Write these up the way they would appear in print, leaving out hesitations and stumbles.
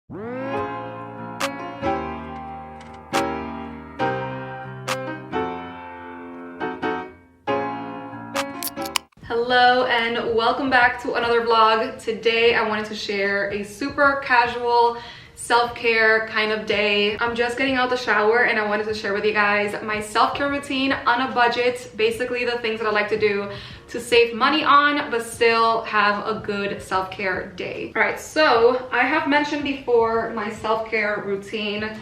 Hello and welcome back to another vlog. Today I wanted to share a super casual self-care kind of day. I'm just getting out the shower and I wanted to share with you guys my self-care routine on a budget. Basically the things that I like to do to save money on but still have a good self-care day. All right, so I have mentioned before my self-care routine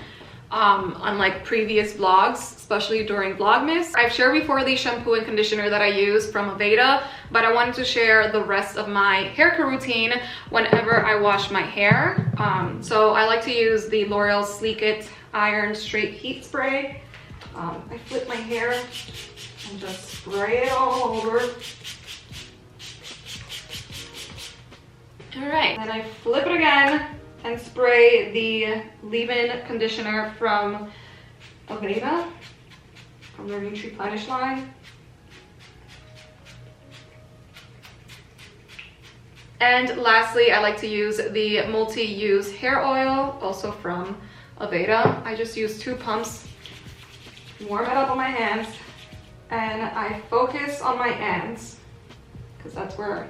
on like previous vlogs, especially during Vlogmas. I've shared before the shampoo and conditioner that I use from Aveda, but I wanted to share the rest of my hair care routine whenever I wash my hair. So I like to use the L'Oreal Sleek It Iron Straight Heat Spray. I flip my hair and just spray it all over. All right, then I flip it again and spray the leave-in conditioner from Aveda, from their Nutri-Plenish line. And lastly, I like to use the multi-use hair oil, also from Aveda. I just use 2 pumps, warm it up on my hands, and I focus on my ends, because that's where,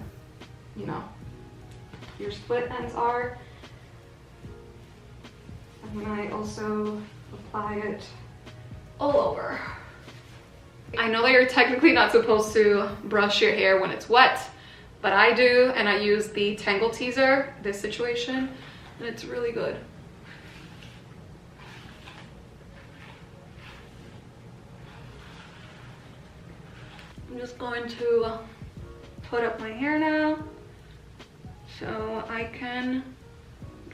you know, your split ends are. And then I also apply it all over. I know that you're technically not supposed to brush your hair when it's wet, but I do, and I use the Tangle Teaser, this situation, and it's really good. I'm just going to put up my hair now so I can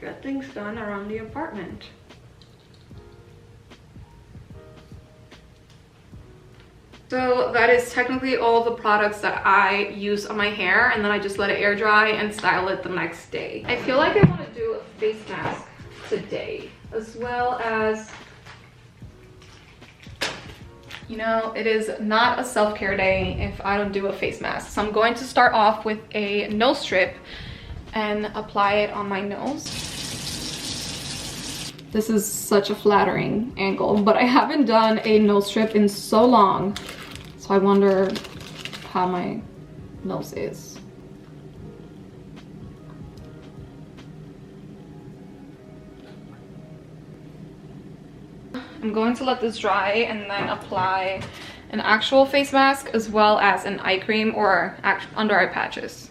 get things done around the apartment. So that is technically all the products that I use on my hair, and then I just let it air dry and style it the next day. I feel like I want to do a face mask today, as well as, you know, it is not a self-care day if I don't do a face mask. So I'm going to start off with a nose strip and apply it on my nose. This is such a flattering angle, but I haven't done a nose strip in so long, so I wonder how my nose is. I'm going to let this dry and then apply an actual face mask as well as an eye cream or under eye patches.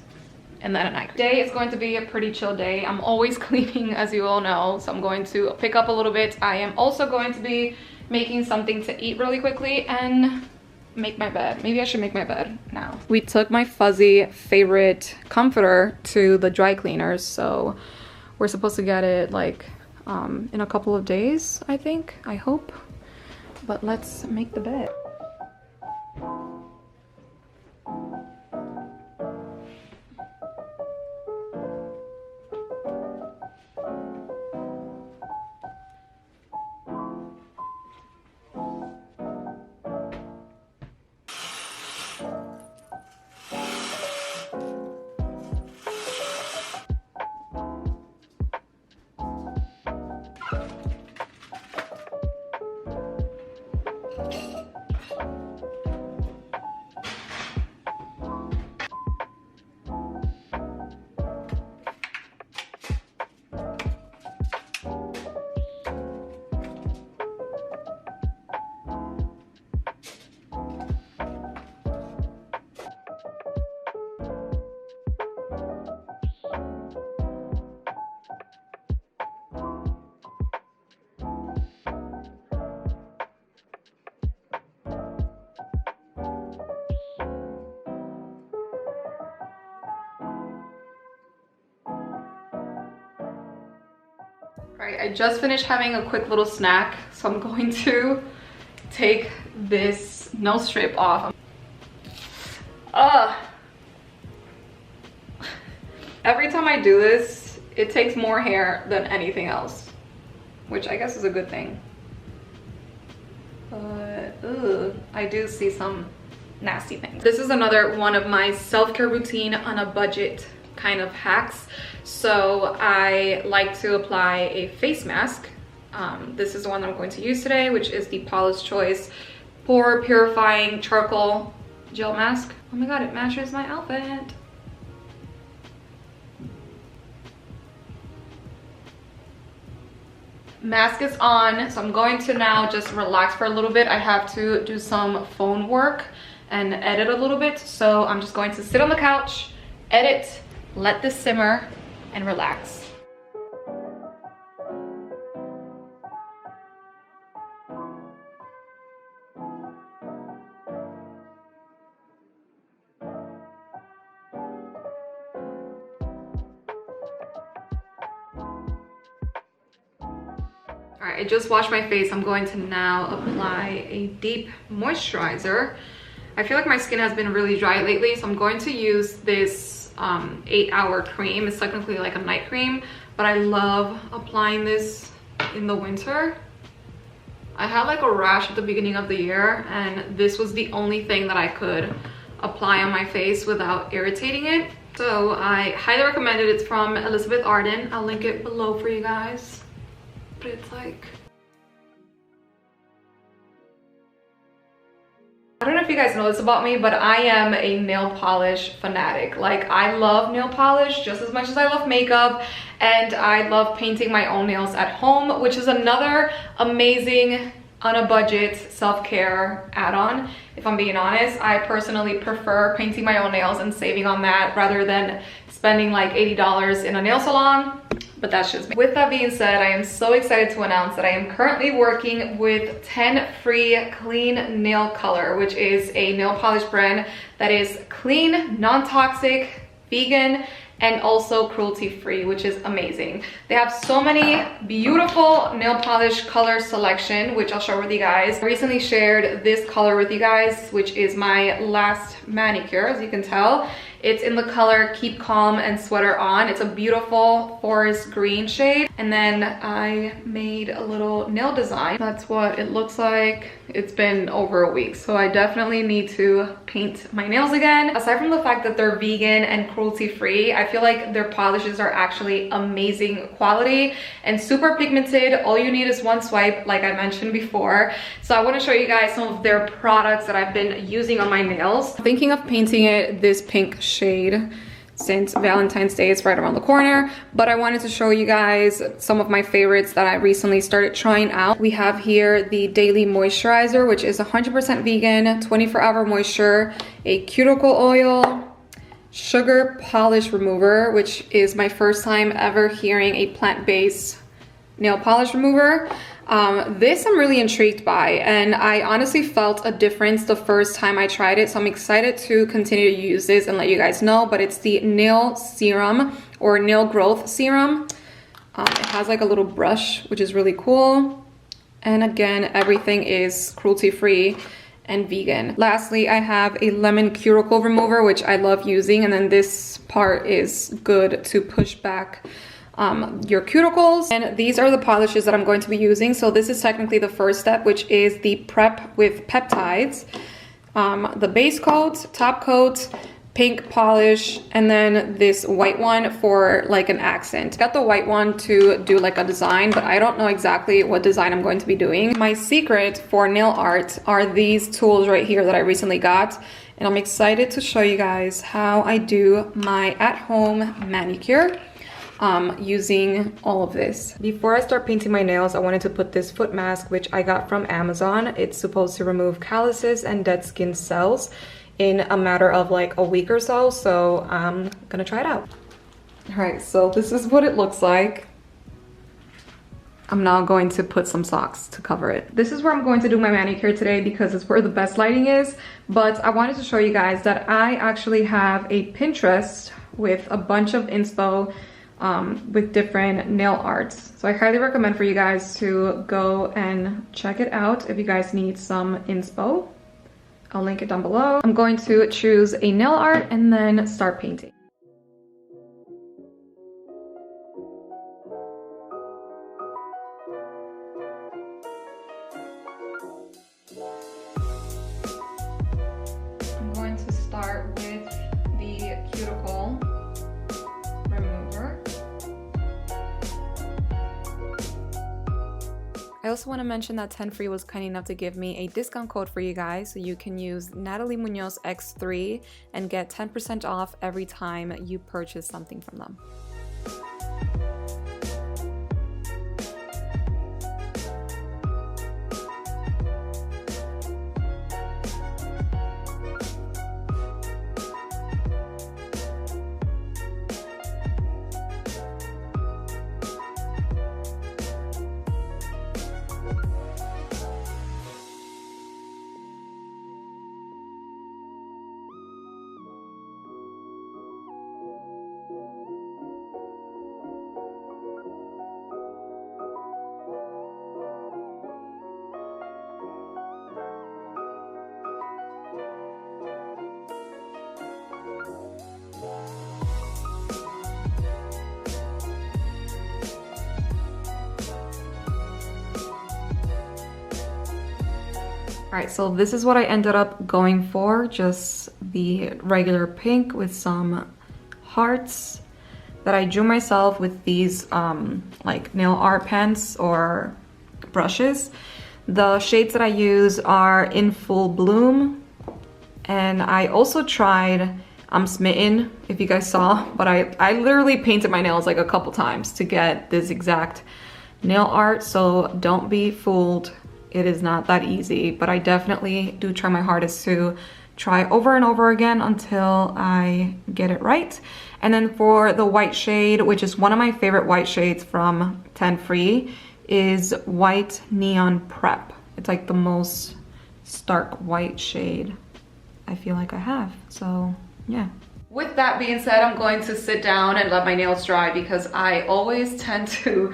And then a night. Today is going to be a pretty chill day. I'm always cleaning, as you all know, so I'm going to pick up a little bit. I am also going to be making something to eat really quickly and make my bed. Maybe I should make my bed now. We took my fuzzy favorite comforter to the dry cleaners, so we're supposed to get it like in a couple of days, I think, I hope. But let's make the bed. All right, I just finished having a quick little snack, so I'm going to take this nose strip off. Every time I do this, it takes more hair than anything else, which I guess is a good thing. But I do see some nasty things. This is another one of my self-care routine on a budget kind of hacks. So I like to apply a face mask. This is the one that I'm going to use today, which is the Paula's Choice Pore Purifying Charcoal Gel Mask. Oh my god, it matches my outfit. Mask is on, so I'm going to now just relax for a little bit. I have to do some phone work and edit a little bit, so I'm just going to sit on the couch, edit, let this simmer, and relax. All right, I just washed my face. I'm going to now apply a deep moisturizer. I feel like my skin has been really dry lately, so I'm going to use this 8-hour cream. It's technically like a night cream, but I love applying this in the winter. I had like a rash at the beginning of the year, and this was the only thing that I could apply on my face without irritating it. So I highly recommend it. It's from Elizabeth Arden. I'll link it below for you guys. But it's like, I don't know if you guys know this about me, but I am a nail polish fanatic. Like, I love nail polish just as much as I love makeup, and I love painting my own nails at home, which is another amazing on a budget self-care add-on. If I'm being honest, I personally prefer painting my own nails and saving on that rather than spending like $80 in a nail salon. But that's just me. With that being said, I am so excited to announce that I am currently working with 10 Free Clean Nail Color, which is a nail polish brand that is clean, non-toxic, vegan, and also cruelty-free, which is amazing. They have so many beautiful nail polish color selection, which I'll share with you guys. I recently shared this color with you guys, which is my last manicure, as you can tell. It's in the color Keep Calm and Sweater On. It's a beautiful forest green shade. And then I made a little nail design. That's what it looks like. It's been over a week, so I definitely need to paint my nails again. Aside from the fact that they're vegan and cruelty-free, I feel like their polishes are actually amazing quality and super pigmented. All you need is one swipe, like I mentioned before. So I want to show you guys some of their products that I've been using on my nails. I'm thinking of painting it this pink shade since Valentine's Day is right around the corner, but I wanted to show you guys some of my favorites that I recently started trying out. We have here the Daily Moisturizer, which is 100% vegan, 24-hour moisture, a cuticle oil, sugar polish remover, which is my first time ever hearing a plant-based nail polish remover. This I'm really intrigued by, and I honestly felt a difference the first time I tried it, so I'm excited to continue to use this and let you guys know. But it's the nail serum or nail growth serum. It has like a little brush, which is really cool, and again, everything is cruelty-free and vegan. Lastly, I have a lemon cuticle remover, which I love using, and then this part is good to push back your cuticles. And these are the polishes that I'm going to be using. So this is technically the first step, which is the prep with peptides, the base coat, top coat, pink polish, and then this white one for like an accent. Got the white one to do like a design, but I don't know exactly what design I'm going to be doing. My secret for nail art are these tools right here that I recently got, and I'm excited to show you guys how I do my at-home manicure using all of this. Before I start painting my nails, I wanted to put this foot mask, which I got from Amazon. It's supposed to remove calluses and dead skin cells in a matter of like a week or so, so I'm gonna try it out. All right, so this is what it looks like. I'm now going to put some socks to cover it. This is where I'm going to do my manicure today because it's where the best lighting is, but I wanted to show you guys that I actually have a Pinterest with a bunch of inspo with different nail arts. So I highly recommend for you guys to go and check it out if you guys need some inspo. I'll link it down below. I'm going to choose a nail art and then start painting. I'm going to start with the cuticle. I also want to mention that 10 Free was kind enough to give me a discount code for you guys, so you can use Nathalie Munoz X3 and get 10% off every time you purchase something from them. Alright, so this is what I ended up going for, just the regular pink with some hearts that I drew myself with these like nail art pens or brushes. The shades that I use are In Full Bloom, and I also tried I'm Smitten, if you guys saw, but I literally painted my nails like a couple times to get this exact nail art, so don't be fooled. It is not that easy, but I definitely do try my hardest to try over and over again until I get it right. And then for the white shade, which is one of my favorite white shades from 10 Free, is White Neon Prep. It's like the most stark white shade I feel like I have, so yeah. With that being said, I'm going to sit down and let my nails dry because I always tend to,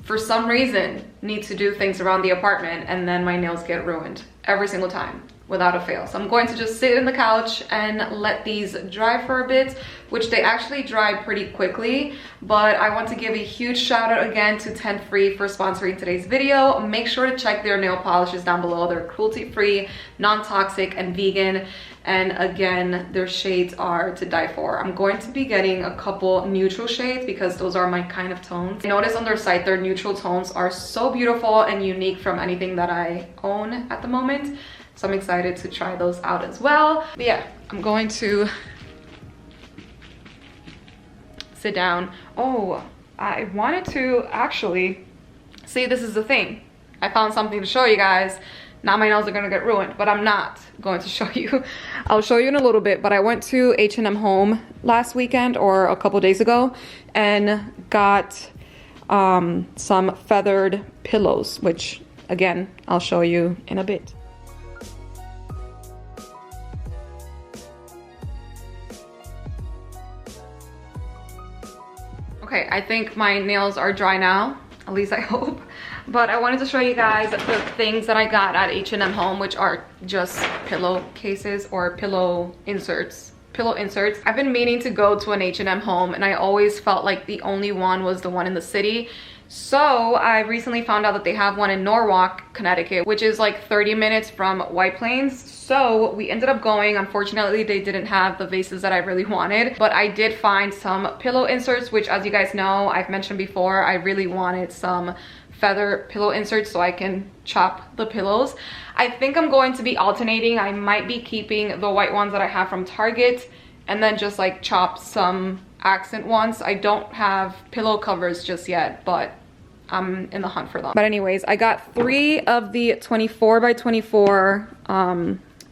for some reason, need to do things around the apartment and then my nails get ruined every single time without a fail. So I'm going to just sit in the couch and let these dry for a bit, which they actually dry pretty quickly. But I want to give a huge shout out again to 10 Free for sponsoring today's video. Make sure to check their nail polishes down below. They're cruelty-free, non-toxic, and vegan. And again, their shades are to die for. I'm going to be getting a couple neutral shades because those are my kind of tones. I noticed on their site their neutral tones are so beautiful and unique from anything that I own at the moment. So I'm excited to try those out as well. But yeah, I'm going to sit down. Oh, I wanted to actually, see, this is the thing. I found something to show you guys. Now my nails are gonna get ruined, but I'm not going to show you. I'll show you in a little bit, but I went to H&M Home last weekend or a couple days ago and got some feathered pillows, which again, I'll show you in a bit. Okay, I think my nails are dry now, at least I hope. But I wanted to show you guys the things that I got at H&M Home, which are just pillow cases or pillow inserts. I've been meaning to go to an H&M Home and I always felt like the only one was the one in the city. So I recently found out that they have one in Norwalk, Connecticut, which is like 30 minutes from White Plains. So we ended up going. Unfortunately, they didn't have the vases that I really wanted, but I did find some pillow inserts, which, as you guys know, I've mentioned before, I really wanted some feather pillow inserts so I can chop the pillows. I think I'm going to be alternating. I might be keeping the white ones that I have from Target and then just like chop some accent ones. I don't have pillow covers just yet, but I'm in the hunt for them. But anyways, I got 3 of the 24 by 24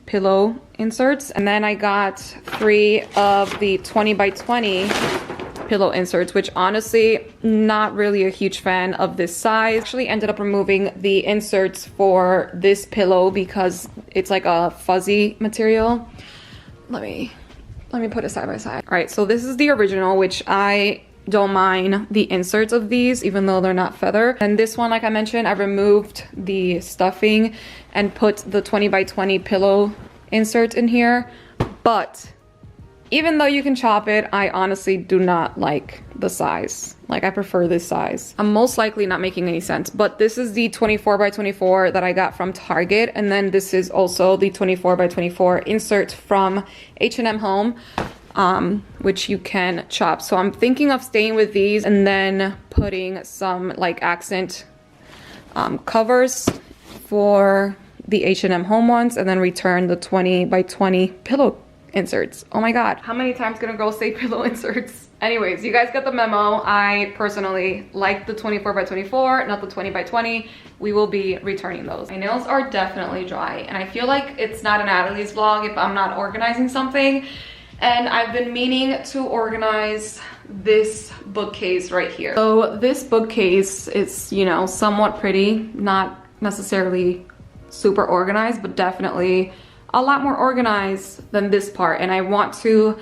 pillow inserts, and then I got 3 of the 20 by 20 pillow inserts, which honestly, not really a huge fan of this size. Actually ended up removing the inserts for this pillow because it's like a fuzzy material. Let me put it side by side. All right, so this is the original, which I don't mind the inserts of these, even though they're not feather. And this one, like I mentioned, I removed the stuffing and put the 20 by 20 pillow insert in here. But even though you can chop it, I honestly do not like the size. Like, I prefer this size. I'm most likely not making any sense, but this is the 24 by 24 that I got from Target. And then this is also the 24 by 24 insert from H&M Home, which you can chop. So I'm thinking of staying with these and then putting some like accent covers for the H&M Home ones, and then return the 20 by 20 pillow inserts. Oh my god, how many times can a girl say pillow inserts? Anyways, you guys get the memo. I personally like the 24 by 24, not the 20 by 20. We will be returning those. My nails are definitely dry, and I feel like it's not a Natalie's vlog if I'm not organizing something. And I've been meaning to organize this bookcase right here. So this bookcase is, you know, somewhat pretty, not necessarily super organized, but definitely a lot more organized than this part. And I want to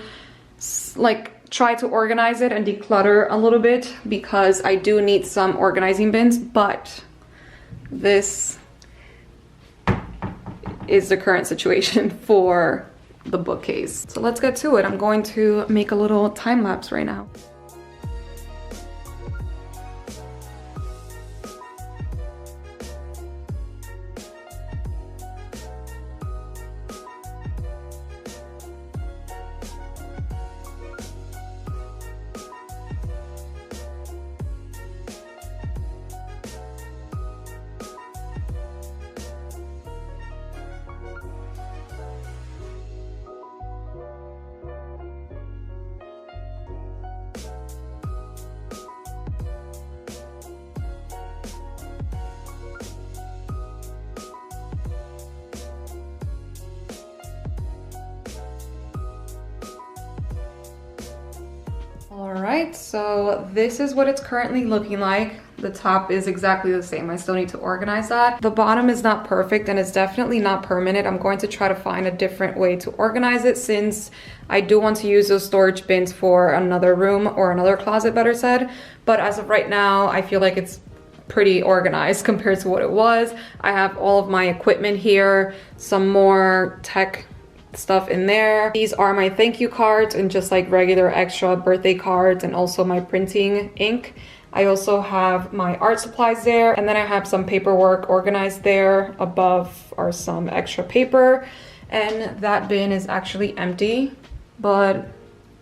like try to organize it and declutter a little bit because I do need some organizing bins, but this is the current situation for the bookcase. So let's get to it. I'm going to make a little time lapse right now. Alright, so this is what it's currently looking like. The top is exactly the same. I still need to organize that. The bottom is not perfect and it's definitely not permanent. I'm going to try to find a different way to organize it since I do want to use those storage bins for another room or another closet, better said. But as of right now, I feel like it's pretty organized compared to what it was. I have all of my equipment here, some more tech stuff in there. These are my thank you cards and just like regular extra birthday cards, and also my printing ink. I also have my art supplies there, and then I have some paperwork organized there. Above are some extra paper, and that bin is actually empty, but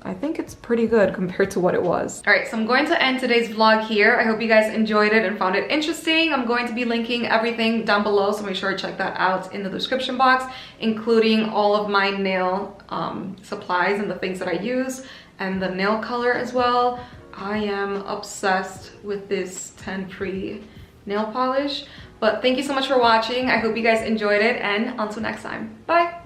I think it's pretty good compared to what it was. All right, so I'm going to end today's vlog here. I hope you guys enjoyed it and found it interesting. I'm going to be linking everything down below, so make sure to check that out in the description box, including all of my nail supplies and the things that I use, and the nail color as well. I am obsessed with this 10 Pre nail polish. But thank you so much for watching. I hope you guys enjoyed it, and until next time, bye.